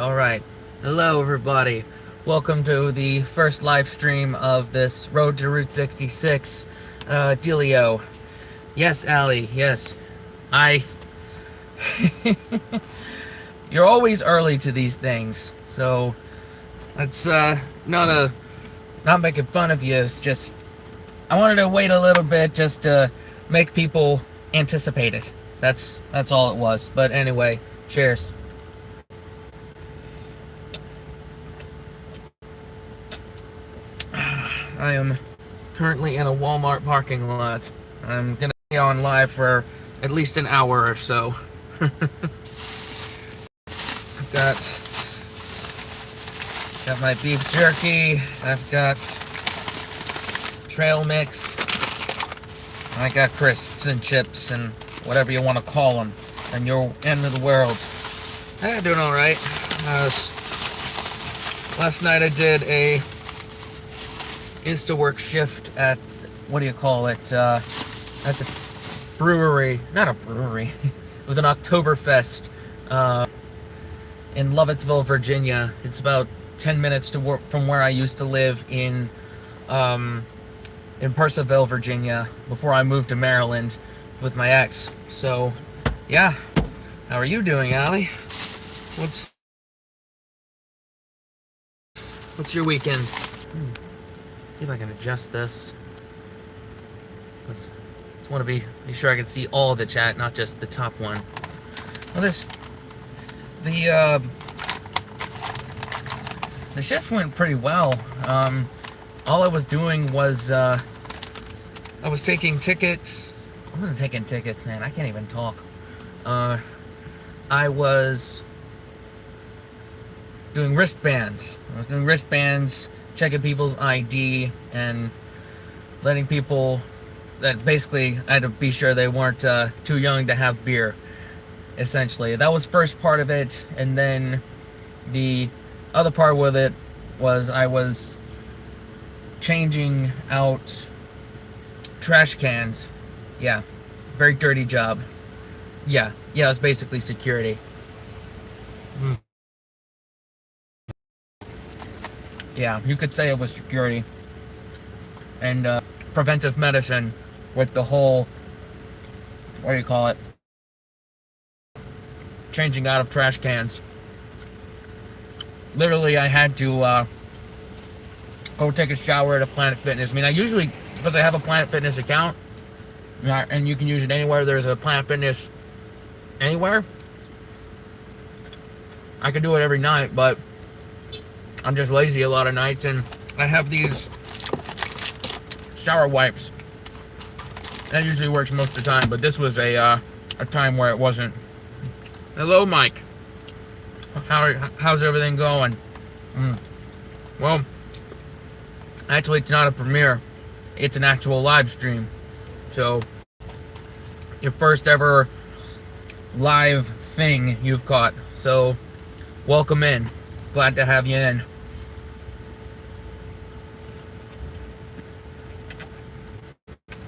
Alright, hello everybody. Welcome to the first live stream of this Road to Route 66 dealio. Yes, Allie, yes. I. You're always early to these things, so that's not making fun of you. It's just I wanted to wait a little bit just to make people anticipate it. That's all it was. But anyway, cheers. I am currently in a Walmart parking lot. I'm gonna be on live for at least an hour or so. I've got my beef jerky. I've got trail mix. I got crisps and chips and whatever you want to call them. And your end of the world. I'm doing all right. Last night I did a Insta-work shift at, what do you call it, at this brewery, not a brewery, it was an Oktoberfest, in Lovettsville, Virginia. It's about 10 minutes from where I used to live in Purcellville, Virginia, before I moved to Maryland with my ex. So, yeah. How are you doing, Allie? What's your weekend? See if I can adjust this. Just want to be sure I can see all of the chat, not just the top one. Well, the shift went pretty well. All I was doing was I was taking tickets. I wasn't taking tickets, man. I can't even talk. I was doing wristbands. Checking people's ID and letting people that basically I had to be sure they weren't too young to have beer, essentially. That was first part of it, and then the other part with it was I was changing out trash cans. Yeah, very dirty job. Yeah, it was basically security. Yeah, you could say it was security. And preventive medicine with the whole, what do you call it? Changing out of trash cans. Literally, I had to go take a shower at a Planet Fitness. I mean, I usually, because I have a Planet Fitness account, and you can use it anywhere, there's a Planet Fitness anywhere. I could do it every night, but I'm just lazy a lot of nights, and I have these shower wipes. That usually works most of the time, but this was a time where it wasn't. Hello, Mike. How's everything going? Well, actually, it's not a premiere. It's an actual live stream. So, your first ever live thing you've caught. So, welcome in. Glad to have you in.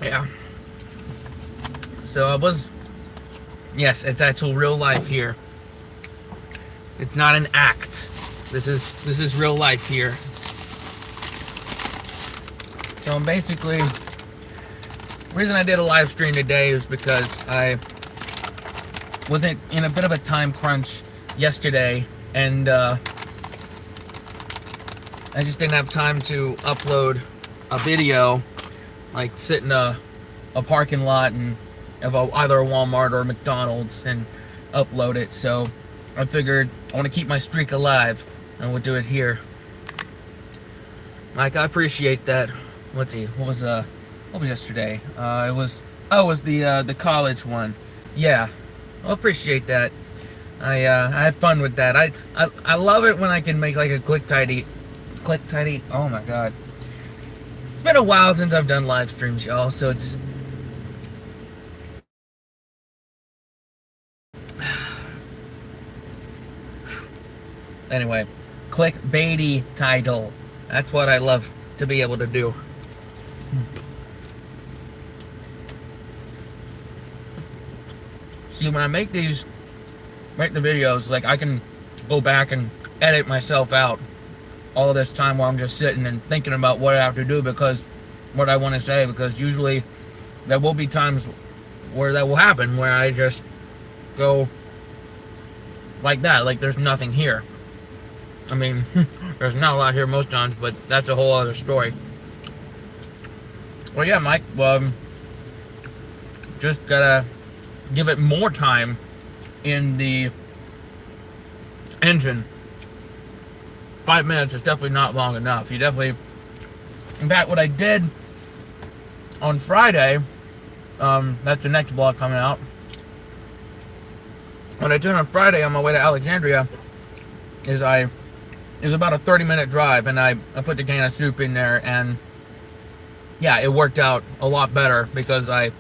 Yeah. So I was. Yes, it's actual real life here. It's not an act. This is real life here. So basically, the reason I did a live stream today is because I wasn't in a bit of a time crunch yesterday, and I just didn't have time to upload a video, like sit in a parking lot and of either a Walmart or a McDonald's and upload it. So I figured I want to keep my streak alive, and we'll do it here. Mike, I appreciate that. Let's see, what was yesterday? It was the college one. Yeah, I appreciate that. I had fun with that. I love it when I can make like a quick tidy. Oh my god, it's been a while since I've done live streams, y'all. So it's anyway, clickbaity title. That's what I love to be able to do. See, when I make the videos, like I can go back and edit myself out all this time while I'm just sitting and thinking about what I have to do, because what I want to say, because usually there will be times where that will happen, where I just go like that, like there's nothing here. I mean, there's not a lot here most times, but that's a whole other story. Well, yeah, Mike, just gotta give it more time in the engine. 5 minutes is definitely not long enough. You definitely, in fact, what I did on Friday, that's the next vlog coming out. What I did on Friday on my way to Alexandria is it was about a 30-minute drive, and I put the can of soup in there, and yeah, it worked out a lot better because I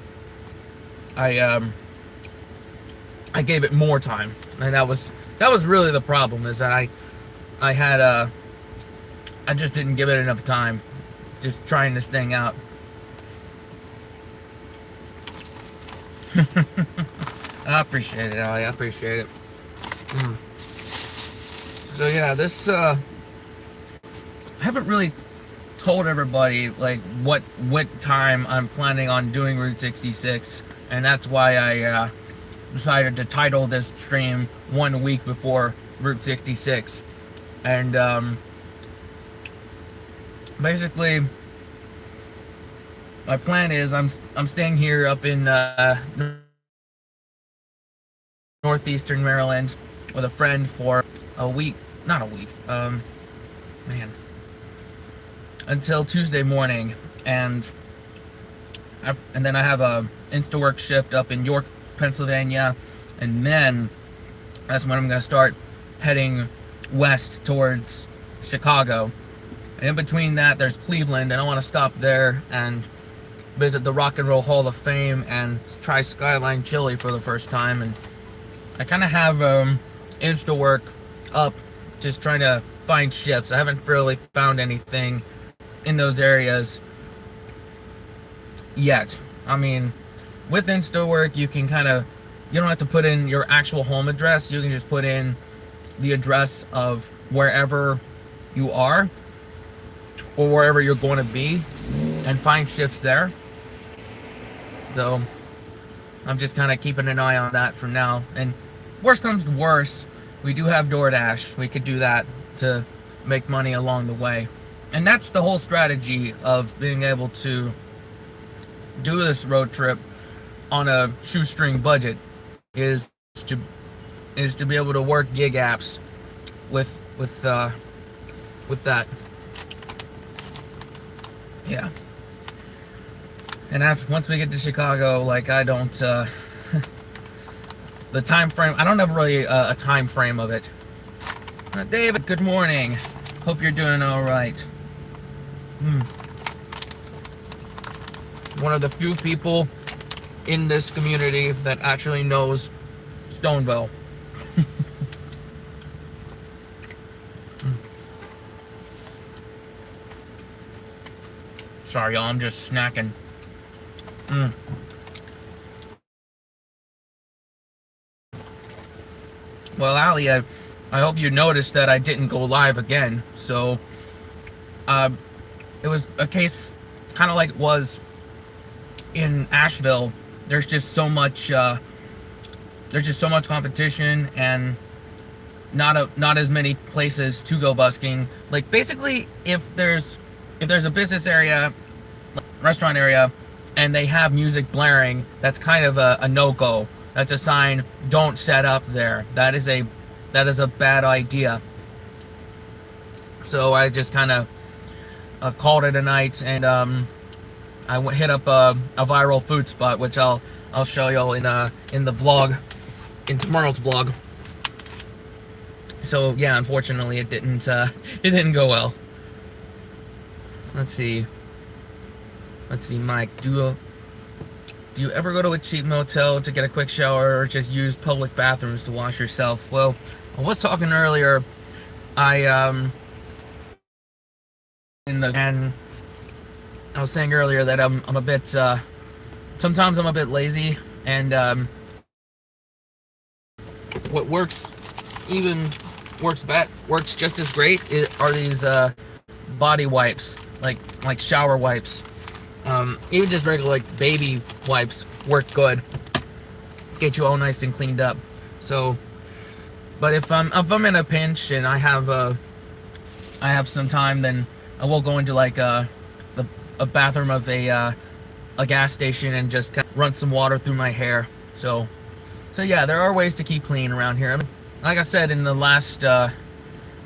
gave it more time, and that was really the problem, is that I just didn't give it enough time, just trying this thing out. I appreciate it, Ali. I appreciate it. So yeah, this I haven't really told everybody like what time I'm planning on doing Route 66, and that's why I decided to title this stream 1 week before Route 66. And basically my plan is I'm staying here up in northeastern Maryland with a friend for a week, not a week, until Tuesday morning, and then I have a Instawork shift up in York, Pennsylvania, and then that's when I'm going to start heading west towards Chicago. And in between that, there's Cleveland, and I want to stop there and visit the Rock and Roll Hall of Fame and try Skyline Chili for the first time. And I kind of have Instawork up, just trying to find shifts. I haven't really found anything in those areas yet. I mean, with Instawork, you can you don't have to put in your actual home address. You can just put in the address of wherever you are or wherever you're going to be and find shifts there. So I'm just kind of keeping an eye on that for now. And worst comes to worst, we do have DoorDash. We could do that to make money along the way. And that's the whole strategy of being able to do this road trip on a shoestring budget, is to be able to work gig apps with that. Yeah. And once we get to Chicago, like, I don't the time frame, I don't have really a time frame of it. David, good morning. Hope you're doing all right. One of the few people in this community that actually knows Stoneville. Sorry, y'all, I'm just snacking. Well, Ali, I hope you noticed that I didn't go live again. So, it was a case kind of like it was in Asheville. There's just so much competition, and not as many places to go busking. Like, basically, if there's a business area, restaurant area, and they have music blaring, that's kind of a no-go. That's a sign, don't set up there. That is a bad idea. So I just kind of called it a night, and I hit up a viral food spot, which I'll show y'all in the vlog, in tomorrow's vlog. So yeah, unfortunately, it didn't go well. Let's see, Mike. Do you ever go to a cheap motel to get a quick shower, or just use public bathrooms to wash yourself? Well, I was talking earlier. And I was saying earlier that I'm a bit. Sometimes I'm a bit lazy, and what works even works just as great are these body wipes, like shower wipes. Even just regular like baby wipes work good. Get you all nice and cleaned up. So, but if I'm in a pinch and I have some time, then I will go into like a bathroom of a gas station and just kind of run some water through my hair. So yeah, there are ways to keep clean around here. I mean, like I said in the last in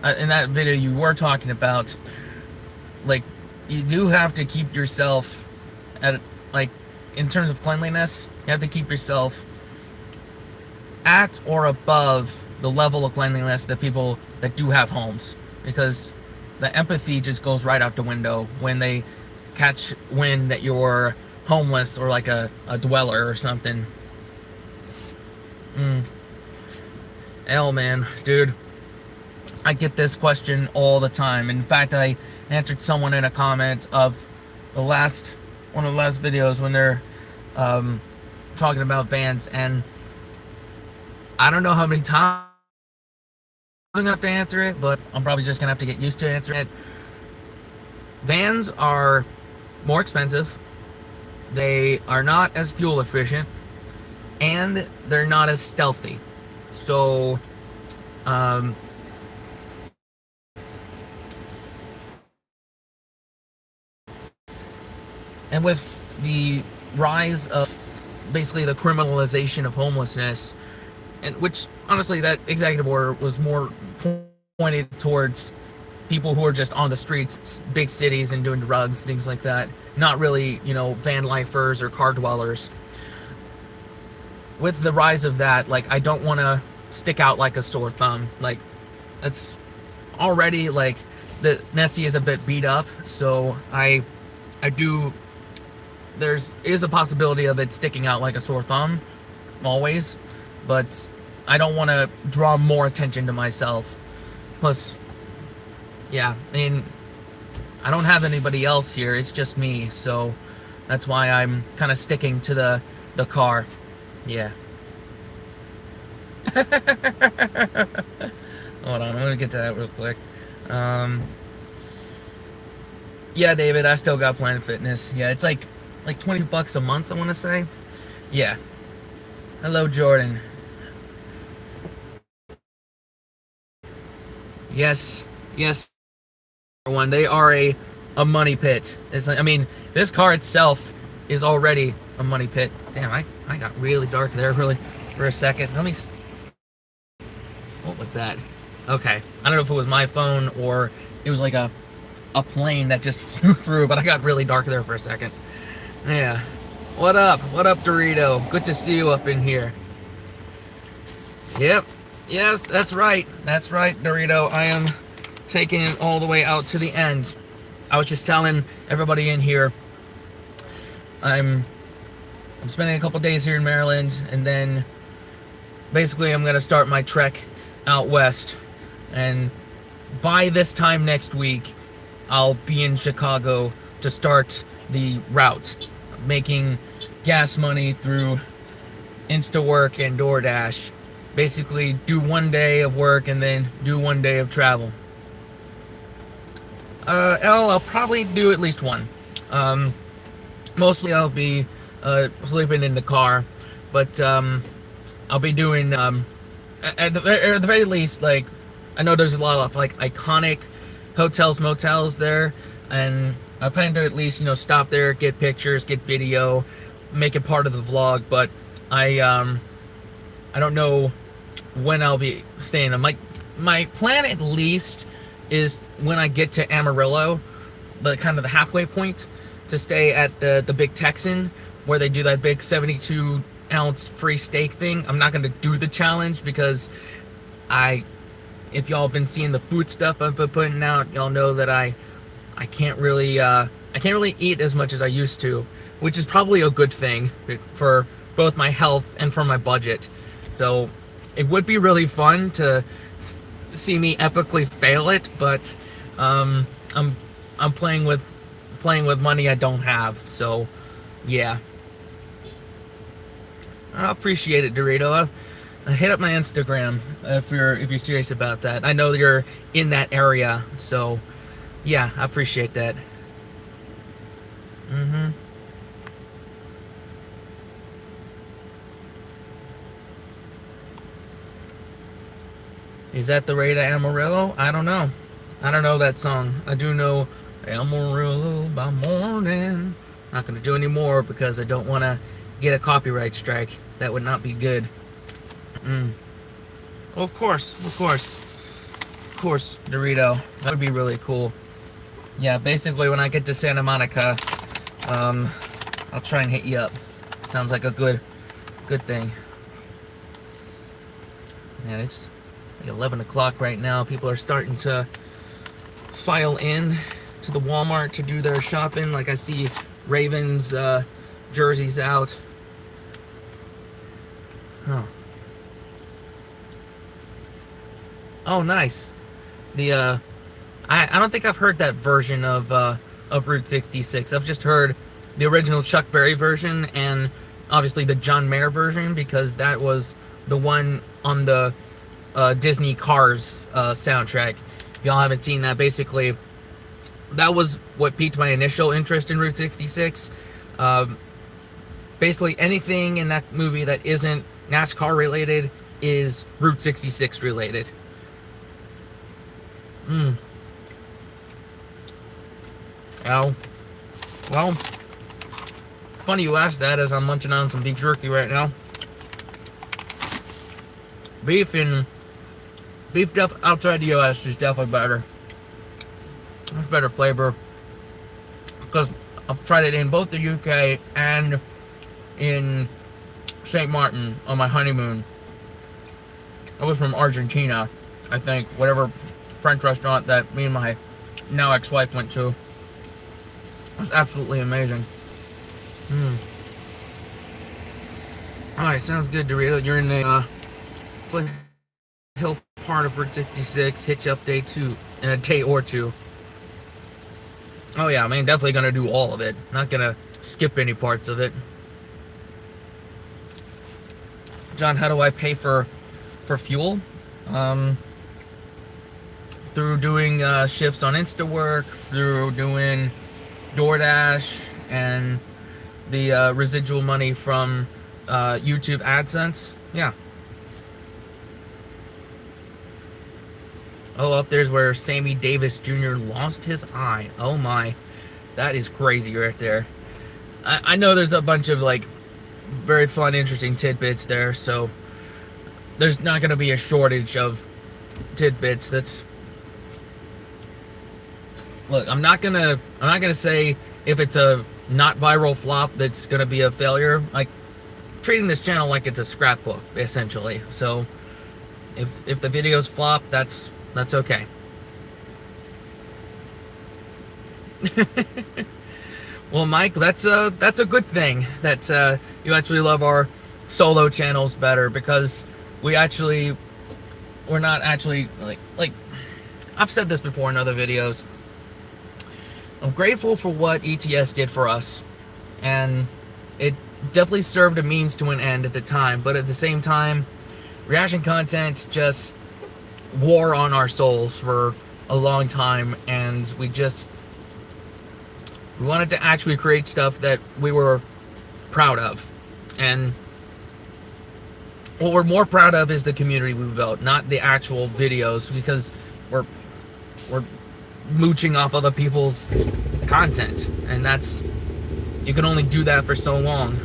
that video you were talking about, like, you do have to keep yourself at, like, in terms of cleanliness, you have to keep yourself at or above the level of cleanliness that people that do have homes, because the empathy just goes right out the window when they catch wind that you're homeless or like a dweller or something. Hell, man, dude, I get this question all the time. In fact, I answered someone in a comment of one of the last videos when they're talking about vans, and I don't know how many times I'm gonna have to answer it, but I'm probably just gonna have to get used to answering it. Vans are more expensive, they are not as fuel efficient, and they're not as stealthy. So and with the rise of basically the criminalization of homelessness, and which honestly that executive order was more pointed towards people who are just on the streets, big cities, and doing drugs, things like that, not really, you know, van lifers or car dwellers. With the rise of that, like, I don't want to stick out like a sore thumb. Like, that's already, like, the Nessie is a bit beat up, so I do, is a possibility of it sticking out like a sore thumb, always, but I don't want to draw more attention to myself. Plus, yeah, I mean, I don't have anybody else here, it's just me, so that's why I'm kind of sticking to the car. Yeah. Hold on, I'm gonna get to that real quick. Yeah, David, I still got Planet Fitness. Yeah, it's like $20 a month, I want to say. Yeah. Hello, Jordan. Yes, one. They are a money pit. It's like, I mean, this car itself is already a money pit. Damn, I got really dark there really for a second. What was that? Okay, I don't know if it was my phone or it was like a plane that just flew through, but I got really dark there for a second. Yeah. What up, Dorito? Good to see you up in here. Yep. Yes, that's right, Dorito. I am taking it all the way out to the end. I was just telling everybody in here, I'm spending a couple days here in Maryland, and then basically I'm gonna start my trek out west, and by this time next week I'll be in Chicago to start the route, making gas money through InstaWork and DoorDash. Basically do one day of work and then do one day of travel. I'll probably do at least one. Mostly I'll be sleeping in the car, but I'll be doing at the very least, like, I know there's a lot of like iconic hotels, motels there, and I plan to at least, you know, stop there, get pictures, get video, make it part of the vlog. But I don't know when I'll be staying. My plan at least is when I get to Amarillo, the kind of the halfway point, to stay at the Big Texan, where they do that big 72-ounce free steak thing. I'm not gonna do the challenge because if y'all have been seeing the food stuff I've been putting out, y'all know that I can't really eat as much as I used to, which is probably a good thing for both my health and for my budget. So it would be really fun to see me epically fail it, but I'm playing with money I don't have. So yeah, I appreciate it, Dorito. hit up my Instagram if you're serious about that. I know you're in that area, so yeah, I appreciate that. Is that the Raid of Amarillo? I don't know. I don't know that song. I do know Amarillo by morning. Not gonna do any more because I don't want to get a copyright strike. That would not be good. Well, of course, Dorito. That would be really cool. Yeah, basically when I get to Santa Monica, I'll try and hit you up. Sounds like a good thing. Man, it's like 11 o'clock right now. People are starting to file in to the Walmart to do their shopping. Like, I see Ravens jerseys out. Huh. Oh, nice. The I don't think I've heard that version of Route 66. I've just heard the original Chuck Berry version and obviously the John Mayer version, because that was the one on the Disney Cars soundtrack. If y'all haven't seen that, basically that was what piqued my initial interest in Route 66. Basically anything in that movie that isn't NASCAR related is Route 66 related. Oh, well, funny you asked that, as I'm munching on some beef jerky right now. Beef outside the US is definitely better. It's better flavor, because I've tried it in both the UK and in St. Martin on my honeymoon. I was from Argentina, I think, whatever French restaurant that me and my now ex-wife went to. It was absolutely amazing. Alright, sounds good, Dorito. You're in the foothill part of Route 66. Hit you up day 2 in a day or two. Oh yeah, I mean, definitely gonna do all of it. Not gonna skip any parts of it. John, how do I pay for fuel? Through doing shifts on InstaWork, through doing DoorDash, and the residual money from YouTube AdSense. Yeah. Oh, up there's where Sammy Davis Jr. lost his eye. Oh my, that is crazy right there. I know there's a bunch of like very fun, interesting tidbits there, so there's not going to be a shortage of tidbits. Look, I'm not gonna say if it's a not viral flop that's gonna be a failure. Like, treating this channel like it's a scrapbook, essentially. So if the videos flop, that's okay. Well, Mike, that's a good thing that you actually love our solo channels better, because we're not actually like I've said this before in other videos. I'm grateful for what ETS did for us, and it definitely served a means to an end at the time, but at the same time, reaction content just wore on our souls for a long time, and we wanted to actually create stuff that we were proud of. And what we're more proud of is the community we built, not the actual videos, because we're mooching off other people's content, and you can only do that for so long.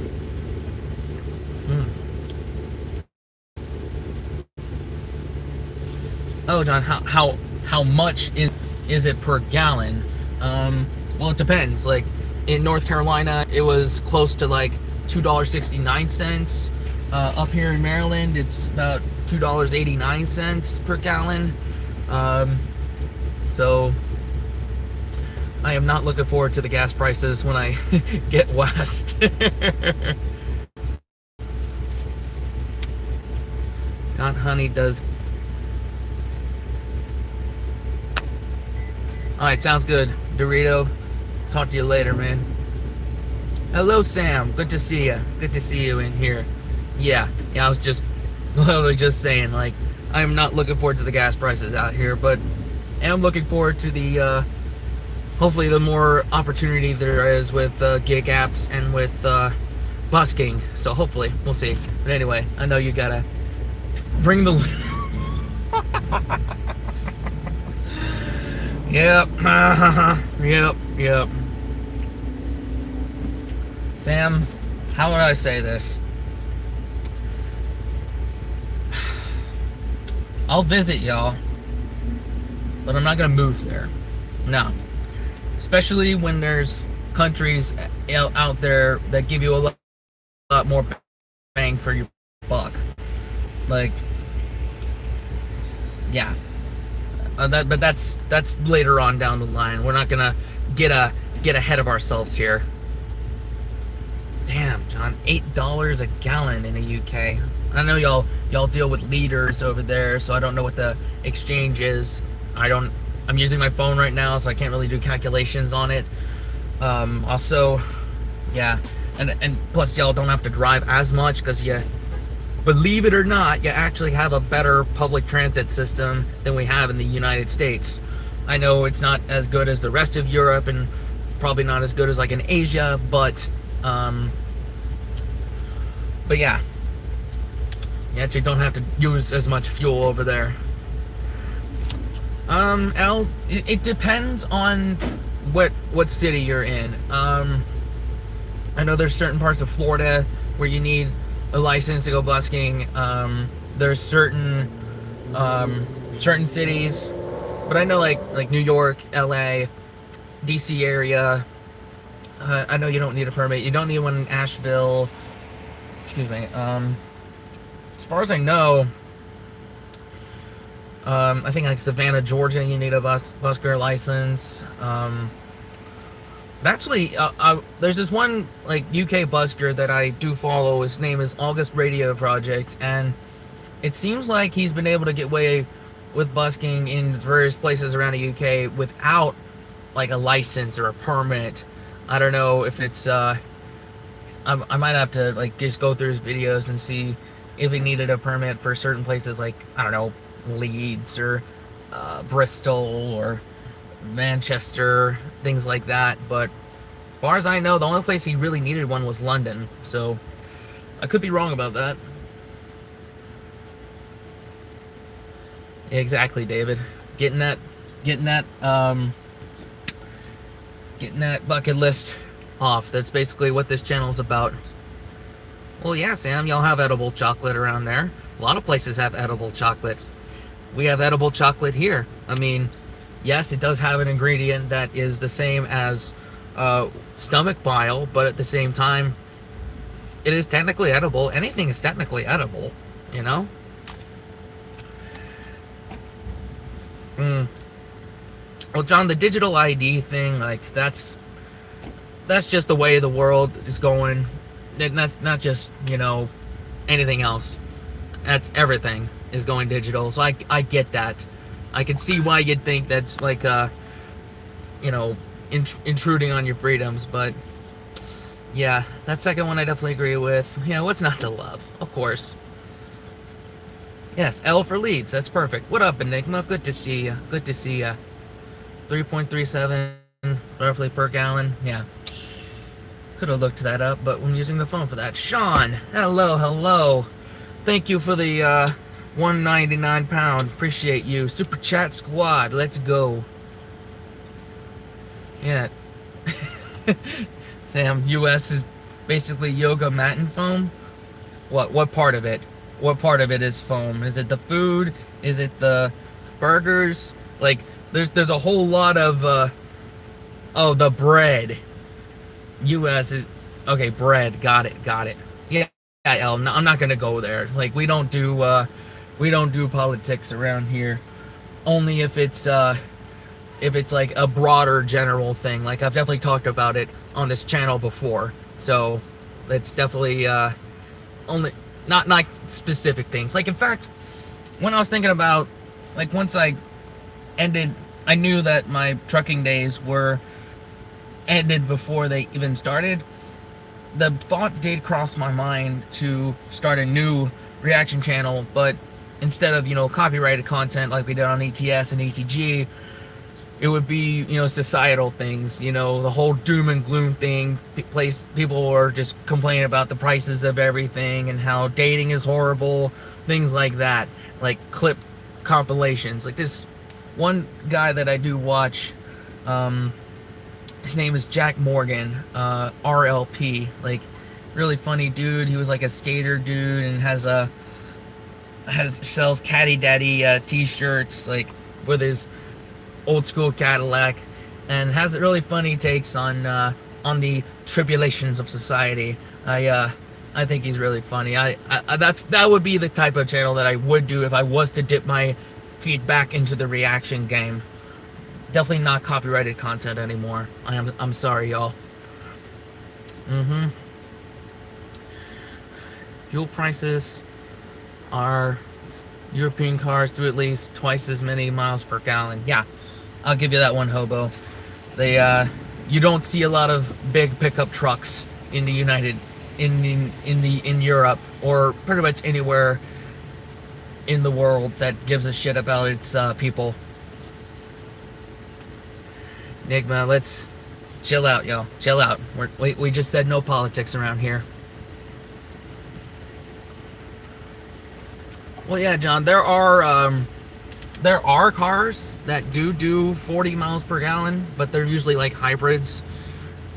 Oh, John, how much is it per gallon? Well, it depends. Like, in North Carolina, it was close to like $2.69. Up here in Maryland, it's about $2.89 per gallon. So I am not looking forward to the gas prices when I get west. God, honey does. Alright, sounds good. Dorito, talk to you later, man. Hello, Sam. Good to see you. Good to see you in here. Yeah, I was just Literally just saying, like, I'm not looking forward to the gas prices out here, but am looking forward to the hopefully the more opportunity there is with gig apps and with busking. So hopefully we'll see. But anyway, I know you gotta bring the yep. Yep. Sam, how would I say this? I'll visit y'all, but I'm not gonna move there. No. Especially when there's countries out there that give you a lot more bang for your buck. Like, yeah. But that's later on down the line. We're not gonna get ahead of ourselves here. Damn, John, $8 a gallon in the UK. I know y'all deal with liters over there, so I don't know what the exchange is. I'm using my phone right now, so I can't really do calculations on it. Also, yeah, and plus y'all don't have to drive as much because you, believe it or not, you actually have a better public transit system than we have in the United States. I know it's not as good as the rest of Europe and probably not as good as like in Asia, but yeah, you actually don't have to use as much fuel over there. It depends on what city you're in. I know there's certain parts of Florida where you need a license to go busking. There's certain cities, but I know like New York, LA, DC area. I know you don't need a permit. You don't need one in Asheville. Excuse me. As far as I know, I think like Savannah, Georgia, you need a busker license. But actually, there's this one like UK busker that I do follow. His name is August Radio Project, and it seems like he's been able to get away with busking in various places around the UK without like a license or a permit. I don't know if it's I might have to like just go through his videos and see if he needed a permit for certain places, like, I don't know, Leeds or Bristol or Manchester, things like that. But as far as I know, the only place he really needed one was London. So I could be wrong about that. Exactly, David. Getting that bucket list off. That's basically what this channel's about. Well, yeah, Sam, y'all have edible chocolate around there. A lot of places have edible chocolate. We have edible chocolate here. I mean, yes, it does have an ingredient that is the same as stomach bile, but at the same time, it is technically edible. Anything is technically edible, you know? Well, John, the digital ID thing, like, that's just the way the world is going. That's not just, you know, anything else. That's everything is going digital. So I get that. I can see why you'd think that's like you know, intruding on your freedoms. But yeah, that second one I definitely agree with. Yeah, what's not to love? Of course. Yes, L for Leeds. That's perfect. What up, Enigma? Good to see you. Good to see you. 3.37 roughly per gallon. Yeah. Could have looked that up, but I'm using the phone for that. Sean, hello. Thank you for the £1.99. Appreciate you. Super Chat Squad, let's go. Yeah. Sam, US is basically yoga mat and foam. What part of it? What part of it is foam? Is it the food? Is it the burgers? Like, there's a whole lot of oh, the bread. US is okay. Bread, got it. Yeah, I'm not gonna go there. Like, we don't do politics around here. Only if it's like a broader general thing. Like, I've definitely talked about it on this channel before. So it's definitely only not specific things. Like, in fact, when I was thinking about, like, once I knew that my trucking days were ended before they even started, the thought did cross my mind to start a new reaction channel, but instead of, copyrighted content like we did on ETS and ETG, it would be, societal things, the whole doom and gloom thing. People are just complaining about the prices of everything and how dating is horrible, things like that, like clip compilations. Like this one guy that I do watch, his name is Jack Morgan, RLP, like really funny dude. He was like a skater dude and sells Caddy Daddy t-shirts, like with his old school Cadillac, and has really funny takes on the tribulations of society. I think he's really funny. That would be the type of channel that I would do if I was to dip my feet back into the reaction game. Definitely not copyrighted content anymore. I'm sorry, y'all. Fuel prices are European cars do at least twice as many miles per gallon. Yeah, I'll give you that one, hobo. You don't see a lot of big pickup trucks in the in Europe, or pretty much anywhere in the world that gives a shit about its people. Enigma, let's chill out, yo. Chill out. We just said no politics around here. Well, yeah, John, there are cars that do 40 miles per gallon, but they're usually like hybrids.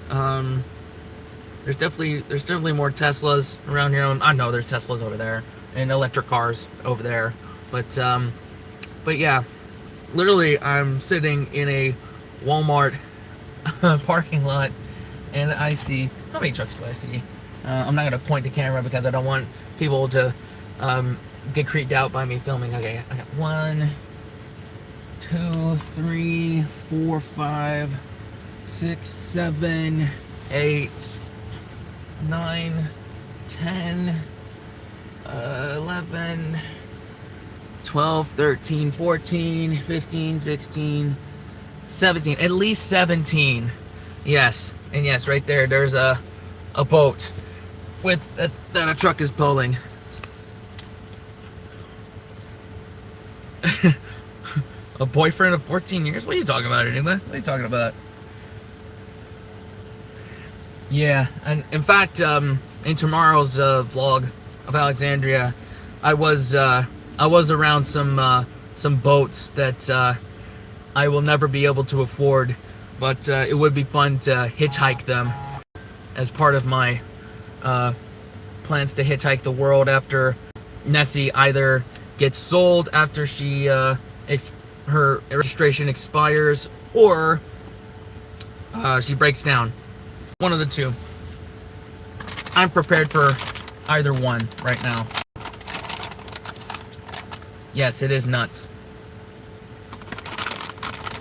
There's definitely more Teslas around here. I know there's Teslas over there and electric cars over there, but yeah, literally I'm sitting in a Walmart parking lot, and I see, how many trucks do I see? I'm not gonna point the camera because I don't want people to get creeped out by me filming. Okay, I got 1, 2, 3, 4, 5, 6, 7, 8, 9, 10, 11, 12, 13, 14, 15, 16, 17, at least 17. Yes, and yes, right there's a boat that a truck is pulling. A boyfriend of 14 years? What are you talking about, Enigma? What are you talking about? Yeah, and in fact, in tomorrow's vlog of Alexandria, I was around some boats that I will never be able to afford, but it would be fun to hitchhike them as part of my plans to hitchhike the world after Nessie either gets sold after she her registration expires, or she breaks down. One of the two. I'm prepared for either one right now. Yes, it is nuts.